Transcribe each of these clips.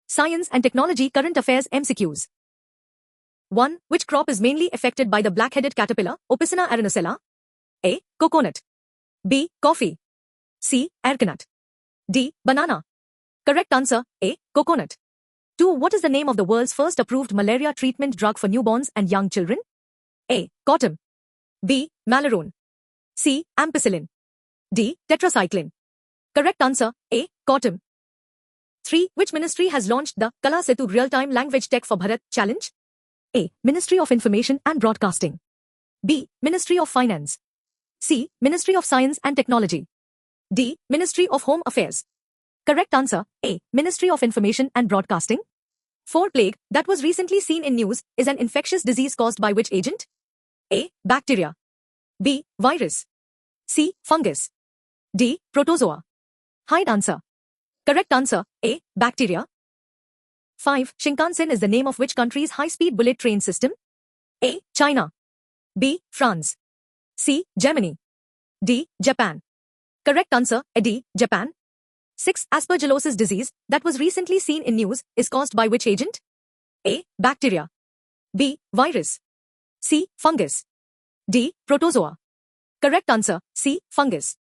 Science and Technology Current Affairs MCQs. 1. Which crop is mainly affected by the black-headed caterpillar, Opicina arenacella? A. Coconut. B. Coffee. C. Arecanut. D. Banana. Correct answer, A. Coconut. 2. What is the name of the world's first approved malaria treatment drug for newborns and young children? A. Cortem. B. Malarone. C. Ampicillin. D. Tetracycline. Correct answer, A. Cortem. 3. Which ministry has launched the Kala Setu Real-Time Language Tech for Bharat Challenge? A. Ministry of Information and Broadcasting. B. Ministry of Finance. C. Ministry of Science and Technology. D. Ministry of Home Affairs. Correct answer, A. Ministry of Information and Broadcasting. 4. Plague, that was recently seen in news, is an infectious disease caused by which agent? A. Bacteria. B. Virus. C. Fungus. D. Protozoa. Hide answer. Correct answer, A. Bacteria. 5. Shinkansen is the name of which country's high-speed bullet train system? A. China. B. France. C. Germany. D. Japan. Correct answer, A. D. Japan. 6. Aspergillosis disease, that was recently seen in news, is caused by which agent? A. Bacteria. B. Virus. C. Fungus. D. Protozoa. Correct answer, C. Fungus.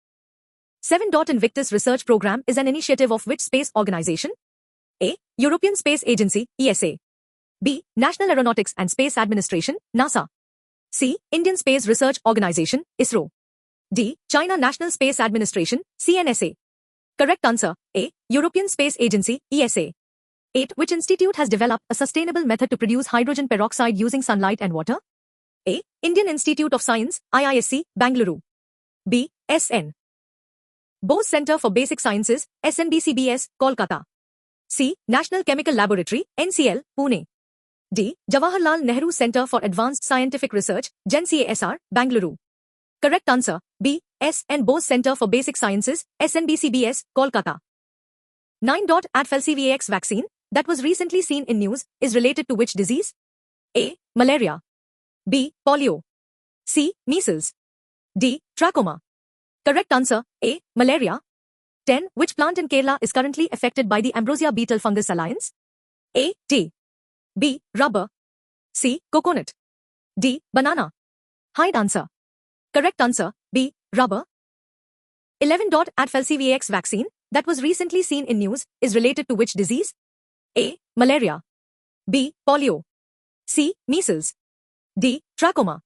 7. Invictus Research Program is an initiative of which space organization? A. European Space Agency, ESA. B. National Aeronautics and Space Administration, NASA. C. Indian Space Research Organization, ISRO. D. China National Space Administration, CNSA. Correct answer, A. European Space Agency, ESA. 8. Which institute has developed a sustainable method to produce hydrogen peroxide using sunlight and water? A. Indian Institute of Science, IISc, Bangalore. B. SN. Bose Center for Basic Sciences, SNBCBS, Kolkata. C. National Chemical Laboratory, NCL, Pune. D. Jawaharlal Nehru Center for Advanced Scientific Research, JNCASR, Bangalore. Correct answer, B. SN Bose Center for Basic Sciences, SNBCBS, Kolkata. 9. Falciviax vaccine, that was recently seen in news, is related to which disease? A. Malaria. B. Polio. C. Measles. D. Trachoma. Correct answer, A. Malaria. 10. Which plant in Kerala is currently affected by the Ambrosia beetle fungus alliance? A. Tea. B. Rubber. C. Coconut. D. Banana. Hide answer. Correct answer, B. Rubber. 11. Falciviax vaccine, that was recently seen in news, is related to which disease? A. Malaria. B. Polio. C. Measles. D. Trachoma.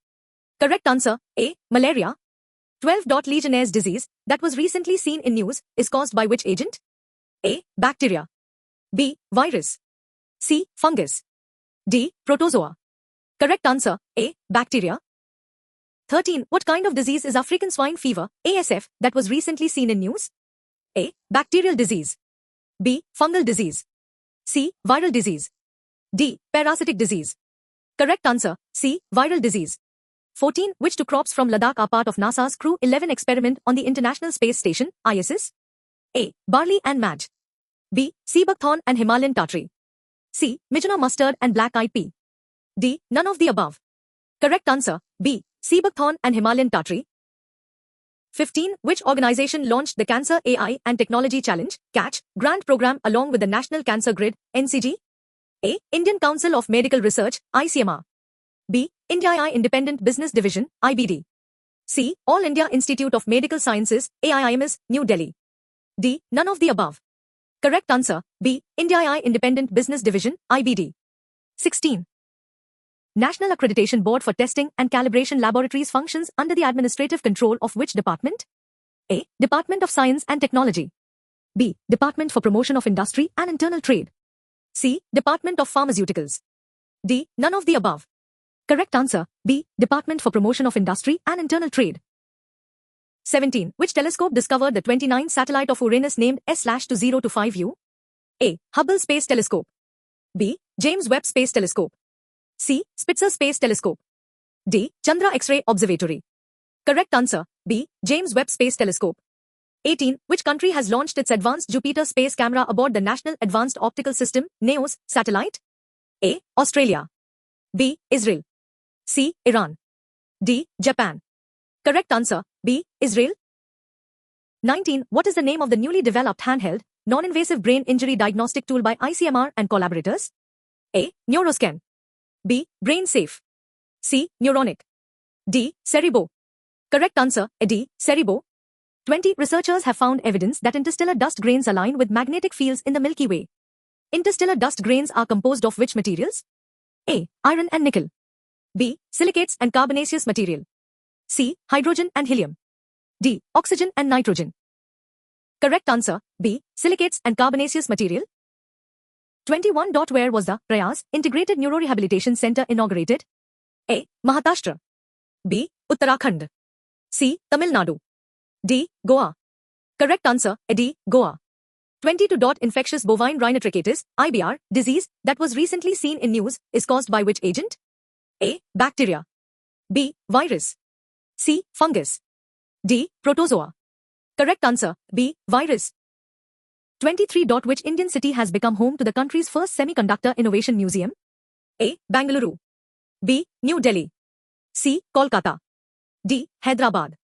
Correct answer, A. Malaria. 12. Legionnaire's disease, that was recently seen in news, is caused by which agent? A. Bacteria. B. Virus. C. Fungus. D. Protozoa. Correct answer, A. Bacteria. 13. What kind of disease is African swine fever, ASF, that was recently seen in news? A. Bacterial disease. B. Fungal disease. C. Viral disease. D. Parasitic disease. Correct answer, C. Viral disease. 14. Which two crops from Ladakh are part of NASA's Crew 11 experiment on the International Space Station, ISS? A. Barley and Madge. B. Sea buckthorn and Himalayan tartary. C. Mijuna mustard and black-eyed pea. D. None of the above. Correct answer, B. Sea buckthorn and Himalayan tartary. 15. Which organization launched the Cancer AI and Technology Challenge, CATCH, grant program along with the National Cancer Grid, NCG? A. Indian Council of Medical Research, ICMR. B. India Independent Business Division, IBD. C. All India Institute of Medical Sciences, AIIMS, New Delhi. D. None of the above. Correct answer, B. India Independent Business Division, IBD. 16. National Accreditation Board for Testing and Calibration Laboratories functions under the administrative control of which department? A. Department of Science and Technology. B. Department for Promotion of Industry and Internal Trade. C. Department of Pharmaceuticals. D. None of the above. Correct answer, B. Department for Promotion of Industry and Internal Trade. 17. Which telescope discovered the 29th satellite of Uranus named S/2025U? A. Hubble Space Telescope. B. James Webb Space Telescope. C. Spitzer Space Telescope. D. Chandra X-ray Observatory. Correct answer, B. James Webb Space Telescope. 18. Which country has launched its Advanced Jupiter Space Camera aboard the National Advanced Optical System, NEOS, satellite? A. Australia. B. Israel. C. Iran. D. Japan. Correct answer, B. Israel. 19. What is the name of the newly developed handheld, non-invasive brain injury diagnostic tool by ICMR and collaborators? A. Neuroscan. B. Brain Safe. C. Neuronic. D. Cerebo. Correct answer, D. Cerebo. 20. Researchers have found evidence that interstellar dust grains align with magnetic fields in the Milky Way. Interstellar dust grains are composed of which materials? A. Iron and nickel. B. Silicates and carbonaceous material. C. Hydrogen and helium. D. Oxygen and nitrogen. Correct answer, B. Silicates and carbonaceous material. 21. Where was the Prayas Integrated Neurorehabilitation Center inaugurated? A. Maharashtra. B. Uttarakhand. C. Tamil Nadu. D. Goa. Correct answer, D. Goa. 22. Infectious bovine rhinotracheatis, IBR, disease that was recently seen in news is caused by which agent? A. Bacteria. B. Virus. C. Fungus. D. Protozoa. Correct answer, B. Virus. 23. Which Indian city has become home to the country's first semiconductor innovation museum? A. Bangalore. B. New Delhi. C. Kolkata. D. Hyderabad.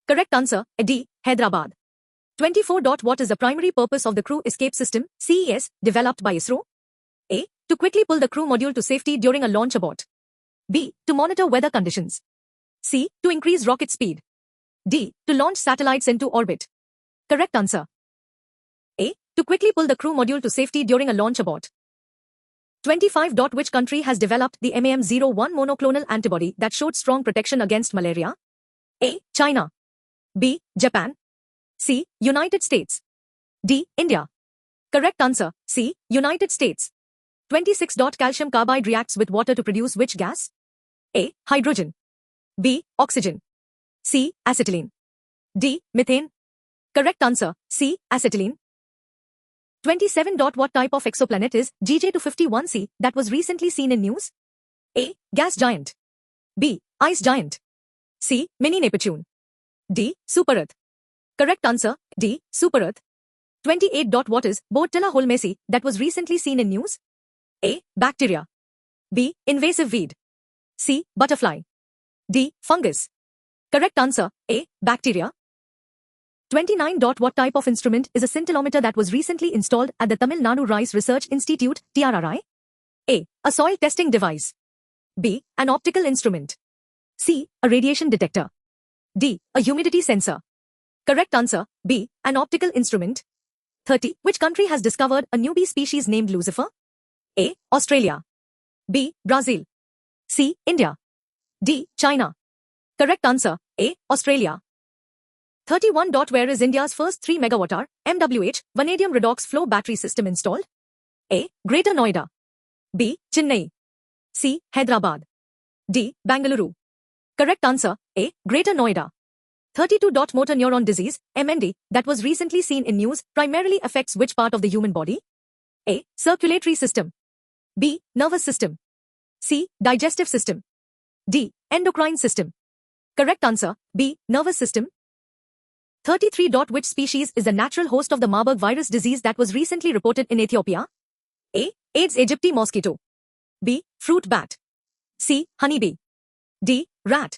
Correct answer, D. Hyderabad. 24. What is the primary purpose of the Crew Escape System, CES, developed by ISRO? A. To quickly pull the crew module to safety during a launch abort. B. To monitor weather conditions. C. To increase rocket speed. D. To launch satellites into orbit. Correct answer. A. To quickly pull the crew module to safety during a launch abort. 25. Which country has developed the MAM01 monoclonal antibody that showed strong protection against malaria? A. China. B. Japan. C. United States. D. India. Correct answer, C. United States. 26. Calcium carbide reacts with water to produce which gas? A. Hydrogen. B. Oxygen. C. Acetylene. D. Methane. Correct answer, C. Acetylene. 27. What type of exoplanet is GJ251c that was recently seen in news? A. Gas giant. B. Ice giant. C. Mini Neptune. D. Super Earth. Correct answer, D. Super Earth. 28. What is Bordetella holmesii that was recently seen in news? A. Bacteria. B. Invasive weed. C. Butterfly. D. Fungus. Correct answer, A. Bacteria. 29. What type of instrument is a scintillometer that was recently installed at the Tamil Nadu Rice Research Institute, TRRI? A. A soil testing device. B. An optical instrument. C. A radiation detector. D. A humidity sensor. Correct answer, B. An optical instrument. 30. Which country has discovered a new bee species named Lucifer? A. Australia. B. Brazil. C. India. D. China. Correct answer, A. Australia. 31. Where is India's first 3 megawatt-hour MWH vanadium redox flow battery system installed? A. Greater Noida. B. Chennai. C. Hyderabad. D. Bangalore. Correct answer, A. Greater Noida. 32. Motor neuron disease, MND, that was recently seen in news primarily affects which part of the human body? A. Circulatory system. B. Nervous system. C. Digestive system. D. Endocrine system. Correct answer, B. Nervous system. 33. Which species is the natural host of the Marburg virus disease that was recently reported in Ethiopia? A. Aedes aegypti mosquito. B. Fruit bat. C. Honeybee. D. Rat.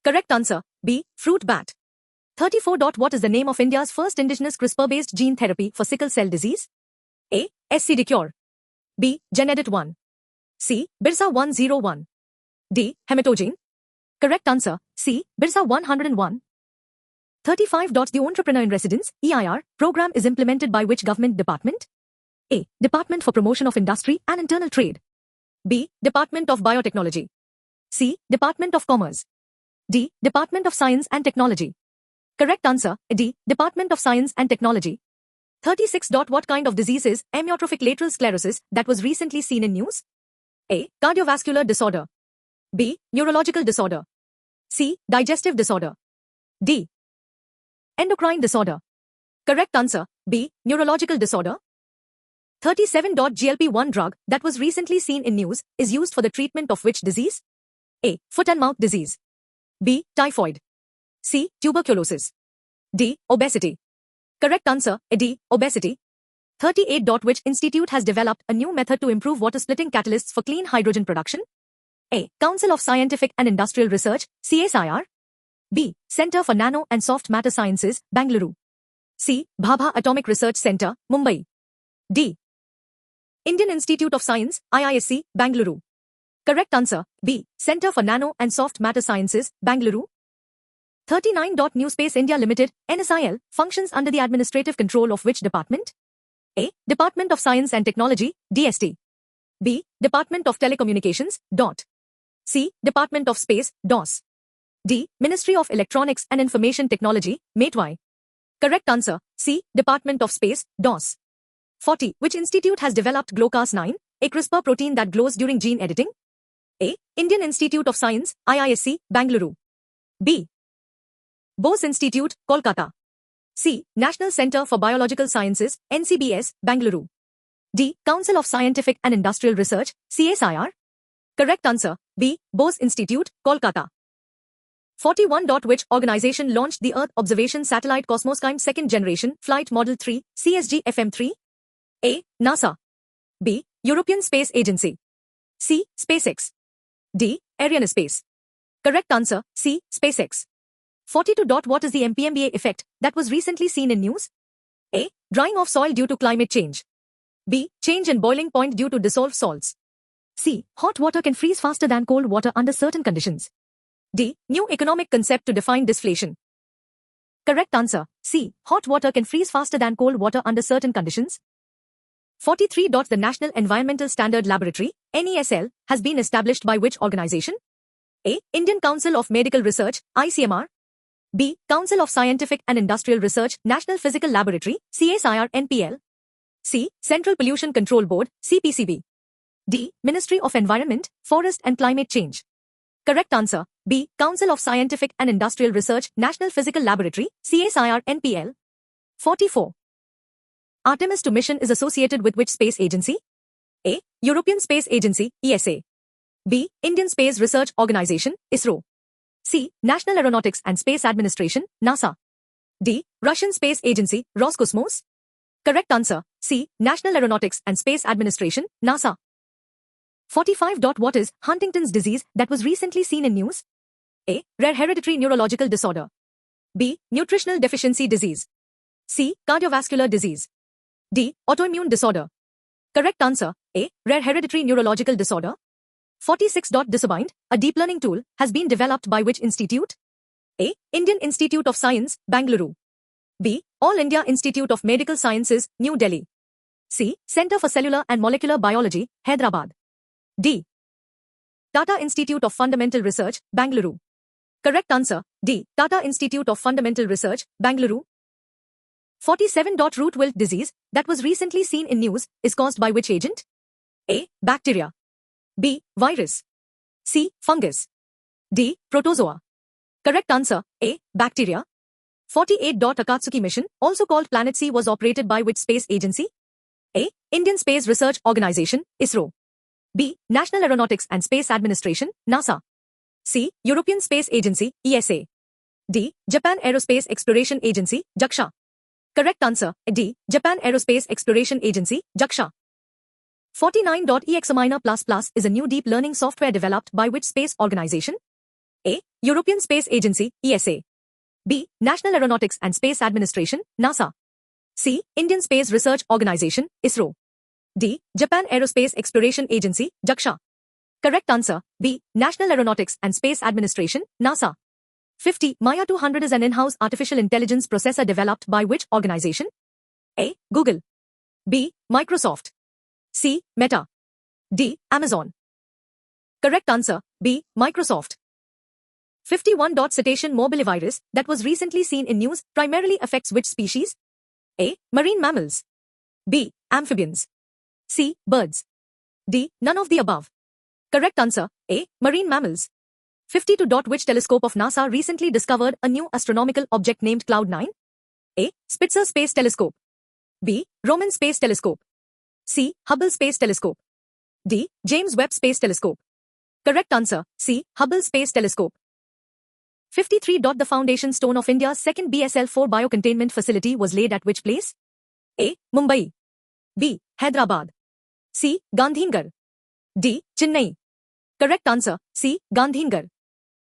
Correct answer, B. Fruit bat. 34. What is the name of India's first indigenous CRISPR-based gene therapy for sickle cell disease? A. SCDcure. B. Genedit 1. C. Birsa 101. D. Hematogene. Correct answer, C. Birsa 101. 35. The Entrepreneur in Residence, EIR, program is implemented by which government department? A. Department for Promotion of Industry and Internal Trade. B. Department of Biotechnology. C. Department of Commerce. D. Department of Science and Technology. Correct answer, D. Department of Science and Technology. 36. What kind of disease is amyotrophic lateral sclerosis that was recently seen in news? A. Cardiovascular disorder. B. Neurological disorder. C. Digestive disorder. D. Endocrine disorder. Correct answer, B. Neurological disorder. 37. GLP-1 drug that was recently seen in news is used for the treatment of which disease? A. Foot and mouth disease. B. Typhoid. C. Tuberculosis. D. Obesity. Correct answer, D. Obesity. 38. Which institute has developed a new method to improve water splitting catalysts for clean hydrogen production? A. Council of Scientific and Industrial Research, CSIR. B. Center for Nano and Soft Matter Sciences, Bangalore. C. Bhabha Atomic Research Center, Mumbai. D. Indian Institute of Science, IISc, Bangalore. Correct answer, B. Center for Nano and Soft Matter Sciences, Bangalore. 39. New Space India Limited, NSIL, functions under the administrative control of which department? A. Department of Science and Technology, DST. B. Department of Telecommunications, DOT. C. Department of Space, DOS. D. Ministry of Electronics and Information Technology, MATEY. Correct answer, C. Department of Space, DOS. 40. Which institute has developed GlowCas9, a CRISPR protein that glows during gene editing? A. Indian Institute of Science, IISc, Bangalore. B. Bose Institute, Kolkata. C. National Centre for Biological Sciences, NCBS, Bangalore. D. Council of Scientific and Industrial Research, CSIR. Correct answer, B. Bose Institute, Kolkata. 41. Which organization launched the Earth Observation Satellite Cosmoskyme Second Generation Flight Model 3, CSG FM3? A. NASA. B. European Space Agency. C. SpaceX. D. Arianespace. Correct answer, C. SpaceX. 42. What is the MPMBA effect that was recently seen in news? A. Drying of soil due to climate change. B. Change in boiling point due to dissolved salts. C. Hot water can freeze faster than cold water under certain conditions. D. New economic concept to define disflation. Correct answer, C. Hot water can freeze faster than cold water under certain conditions. 43. The National Environmental Standard Laboratory, NESL, has been established by which organization? A. Indian Council of Medical Research, ICMR. B. Council of Scientific and Industrial Research, National Physical Laboratory, CSIR, NPL. C. Central Pollution Control Board, CPCB. D. Ministry of Environment, Forest and Climate Change. Correct answer, B. Council of Scientific and Industrial Research, National Physical Laboratory, CSIR, NPL. 44. Artemis II mission is associated with which space agency? A. European Space Agency, ESA. B. Indian Space Research Organization, ISRO. C. National Aeronautics and Space Administration, NASA. D. Russian Space Agency, Roscosmos. Correct answer, C. National Aeronautics and Space Administration, NASA. 45. What is Huntington's disease that was recently seen in news? A. Rare hereditary neurological disorder. B. Nutritional deficiency disease. C. Cardiovascular disease. D. Autoimmune disorder. Correct answer, A. Rare hereditary neurological disorder. 46. Disobind, a deep learning tool, has been developed by which institute? A. Indian Institute of Science, Bangalore. B. All India Institute of Medical Sciences, New Delhi. C. Center for Cellular and Molecular Biology, Hyderabad. D. Tata Institute of Fundamental Research, Bangalore. Correct answer, D. Tata Institute of Fundamental Research, Bangalore. 47. Root wilt disease, that was recently seen in news, is caused by which agent? A. Bacteria. B. Virus. C. Fungus. D. Protozoa. Correct answer, A. Bacteria. 48. Akatsuki mission, also called Planet C, was operated by which space agency? A. Indian Space Research Organization, ISRO. B. National Aeronautics and Space Administration, NASA. C. European Space Agency, ESA. D. Japan Aerospace Exploration Agency, JAXA. Correct answer, D. Japan Aerospace Exploration Agency, JAXA. 49. ExaMiner++ is a new deep learning software developed by which space organization? A. European Space Agency, ESA. B. National Aeronautics and Space Administration, NASA. C. Indian Space Research Organization, ISRO. D. Japan Aerospace Exploration Agency, JAXA. Correct answer, B. National Aeronautics and Space Administration, NASA. 50. Maya 200 is an in-house artificial intelligence processor developed by which organization? A. Google. B. Microsoft. C. Meta. D. Amazon. Correct answer, B. Microsoft. 51. Cetacean morbillivirus, that was recently seen in news, primarily affects which species? A. Marine mammals. B. Amphibians. C. Birds. D. None of the above. Correct answer, A. Marine mammals. 52. Which telescope of NASA recently discovered a new astronomical object named Cloud9? A. Spitzer Space Telescope. B. Roman Space Telescope. C. Hubble Space Telescope. D. James Webb Space Telescope. Correct answer, C. Hubble Space Telescope. 53. The foundation stone of India's second BSL-4 biocontainment facility was laid at which place? A. Mumbai. B. Hyderabad. C. Gandhinagar. D. Chennai. Correct answer, C. Gandhinagar.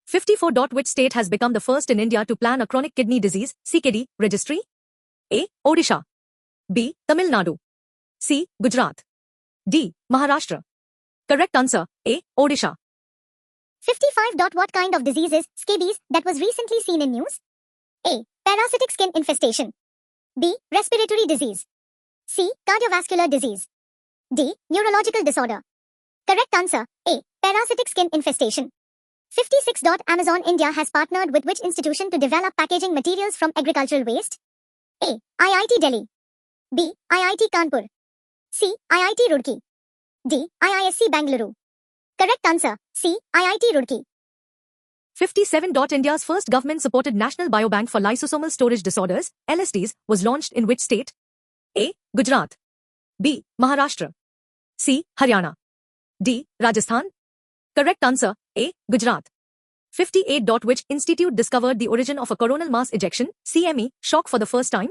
54. Which state has become the first in India to plan a chronic kidney disease, CKD, registry? A. Odisha. B. Tamil Nadu. C. Gujarat. D. Maharashtra. Correct answer, A. Odisha. 55. What kind of disease is scabies that was recently seen in news? A. Parasitic skin infestation. B. Respiratory disease. C. Cardiovascular disease. D. Neurological disorder. Correct answer, A. Parasitic skin infestation. 56. Amazon India has partnered with which institution to develop packaging materials from agricultural waste? A. IIT Delhi. B. IIT Kanpur. C. IIT Roorkee. D. IISc Bangalore. Correct answer, C. IIT Roorkee. 57. India's first government-supported National Biobank for Lysosomal Storage Disorders, LSDs, was launched in which state? A. Gujarat. B. Maharashtra. C. Haryana. D. Rajasthan. Correct answer, A. Gujarat. 58. Which institute discovered the origin of a coronal mass ejection, CME, shock for the first time?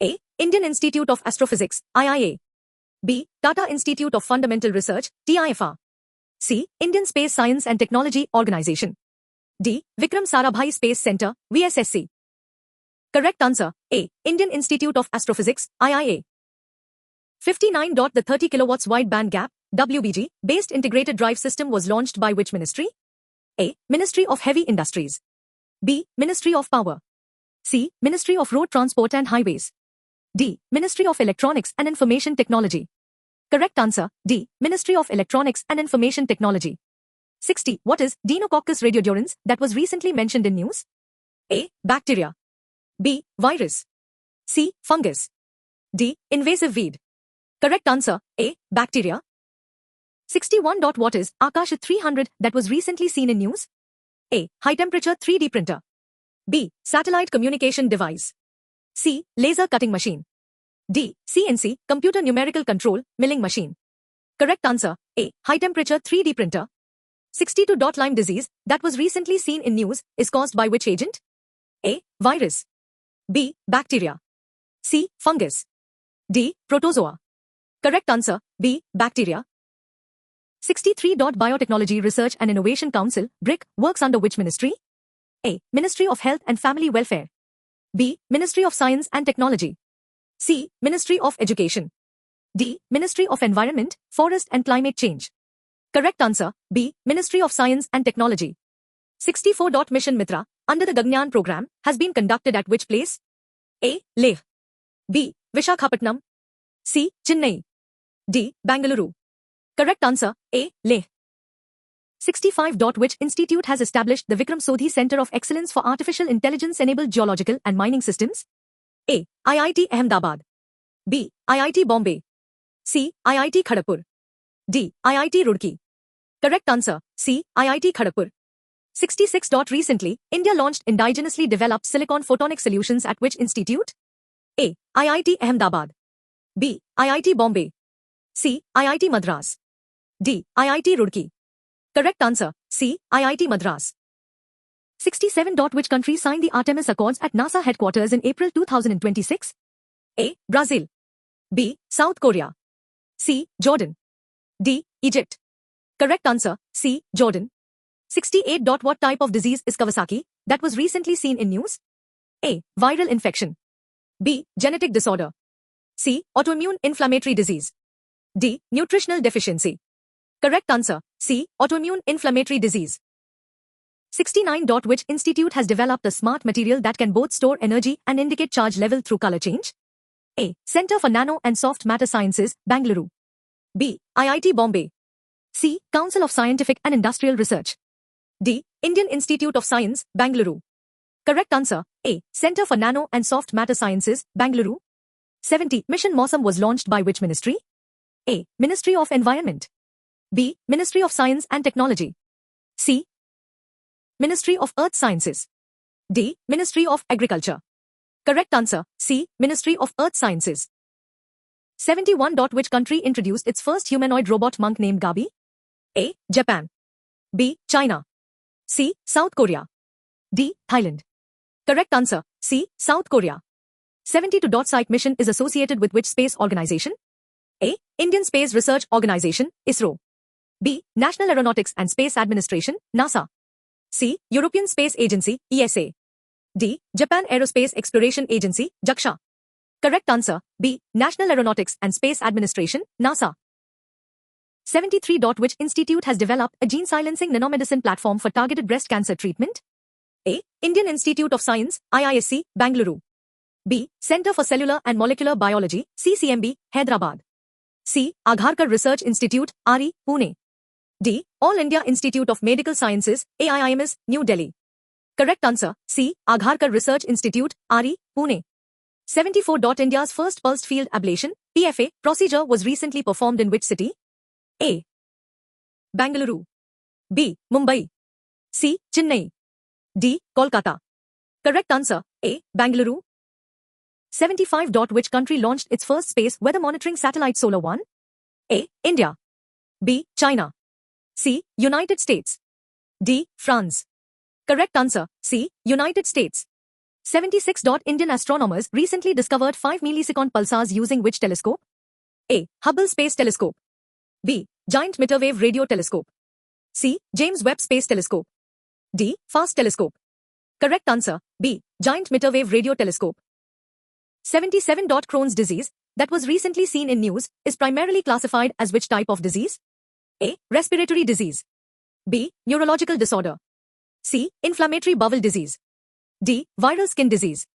A. Indian Institute of Astrophysics, IIA. B. Tata Institute of Fundamental Research, TIFR. C. Indian Space Science and Technology Organization. D. Vikram Sarabhai Space Center, VSSC. Correct answer, A. Indian Institute of Astrophysics, IIA. 59. The 30 kilowatts wide band gap, WBG, based integrated drive system was launched by which ministry? A. Ministry of Heavy Industries. B. Ministry of Power. C. Ministry of Road Transport and Highways. D. Ministry of Electronics and Information Technology. Correct answer, D. Ministry of Electronics and Information Technology. 60. What is Deinococcus radiodurans that was recently mentioned in news? A. Bacteria. B. Virus. C. Fungus. D. Invasive weed. Correct answer, A. Bacteria. 61. What is Akash 300 that was recently seen in news? A. High temperature 3D printer. B. Satellite communication device. C. Laser cutting machine. D. CNC, computer numerical control, milling machine. Correct answer, A. High temperature 3D printer. 62. Lyme disease, that was recently seen in news, is caused by which agent? A. Virus. B. Bacteria. C. Fungus. D. Protozoa. Correct answer, B. Bacteria. 63. Biotechnology Research and Innovation Council, BRIC, works under which ministry? A. Ministry of Health and Family Welfare. B. Ministry of Science and Technology. C. Ministry of Education. D. Ministry of Environment, Forest and Climate Change. Correct answer, B. Ministry of Science and Technology. 64. Mission Mitra, under the Gaganyaan program, has been conducted at which place? A. Leh. B. Vishakhapatnam. C. Chennai. D. Bangalore. Correct answer, A. Leh. 65. Which institute has established the Vikram Sodhi Center of Excellence for Artificial Intelligence-Enabled Geological and Mining Systems? A. IIT Ahmedabad. B. IIT Bombay. C. IIT Kharagpur. D. IIT Roorkee. Correct answer, C. IIT Kharagpur. 66. Recently, India launched indigenously developed silicon photonic solutions at which institute? A. IIT Ahmedabad. B. IIT Bombay. C. IIT Madras. D. IIT Roorkee. Correct answer, C. IIT Madras. 67. Which country signed the Artemis Accords at NASA headquarters in April 2026? A. Brazil. B. South Korea. C. Jordan. D. Egypt. Correct answer, C. Jordan. 68. What type of disease is Kawasaki that was recently seen in news? A. Viral infection. B. Genetic disorder. C. Autoimmune inflammatory disease. D. Nutritional deficiency. Correct answer, C. Autoimmune inflammatory disease. 69. Which institute has developed a smart material that can both store energy and indicate charge level through color change? A. Center for Nano and Soft Matter Sciences, Bangalore. B. IIT Bombay. C. Council of Scientific and Industrial Research. D. Indian Institute of Science, Bangalore. Correct answer, A. Center for Nano and Soft Matter Sciences, Bangalore. 70. Mission Mausam was launched by which ministry? A. Ministry of Environment. B. Ministry of Science and Technology. C. Ministry of Earth Sciences. D. Ministry of Agriculture. Correct answer, C. Ministry of Earth Sciences. 71. Which country introduced its first humanoid robot monk named Gabi? A. Japan. B. China. C. South Korea. D. Thailand. Correct answer, C. South Korea. 72. Psyche mission is associated with which space organization? A. Indian Space Research Organization, ISRO. B. National Aeronautics and Space Administration, NASA. C. European Space Agency, ESA. D. Japan Aerospace Exploration Agency, JAXA. Correct answer, B. National Aeronautics and Space Administration, NASA. 73. Which institute has developed a gene silencing nanomedicine platform for targeted breast cancer treatment? A. Indian Institute of Science, IISc, Bangalore. B. Center for Cellular and Molecular Biology, CCMB, Hyderabad. C. Agharkar Research Institute, RE, Pune. D. All India Institute of Medical Sciences, AIIMS, New Delhi. Correct answer, C. Agharkar Research Institute, RE, Pune. 74. India's first pulsed field ablation, PFA, procedure was recently performed in which city? A. Bangalore. B. Mumbai. C. Chennai. D. Kolkata. Correct answer, A. Bangalore. 75. Which country launched its first space weather monitoring satellite Solar 1? A. India. B. China. C. United States. D. France. Correct answer, C. United States. 76. Indian astronomers recently discovered 5 millisecond pulsars using which telescope? A. Hubble Space Telescope. B. Giant Microwave Radio Telescope. C. James Webb Space Telescope. D. FAST Telescope. Correct answer, B. Giant Microwave Radio Telescope. 77. Crohn's disease, that was recently seen in news, is primarily classified as which type of disease? A. Respiratory disease. B. Neurological disorder. C. Inflammatory bowel disease. D. Viral skin disease.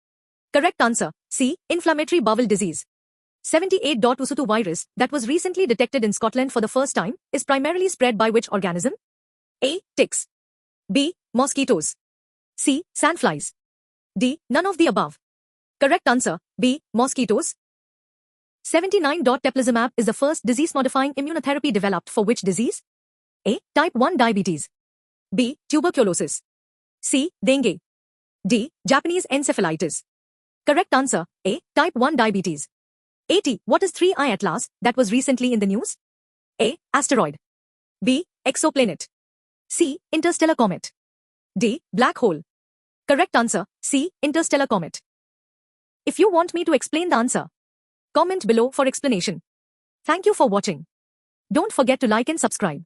Correct answer, C. Inflammatory bowel disease. 78. Usutu virus, that was recently detected in Scotland for the first time, is primarily spread by which organism? A. Ticks. B. Mosquitoes. C. Sandflies. D. None of the above. Correct answer, B. Mosquitoes. 79. Teplizumab is the first disease-modifying immunotherapy developed for which disease? A. Type 1 diabetes. B. Tuberculosis. C. Dengue. D. Japanese encephalitis. Correct answer, A. Type 1 diabetes. 80. What is 3I Atlas that was recently in the news? A. Asteroid. B. Exoplanet. C. Interstellar comet. D. Black hole. Correct answer, C. Interstellar comet. If you want me to explain the answer, comment below for explanation. Thank you for watching. Don't forget to like and subscribe.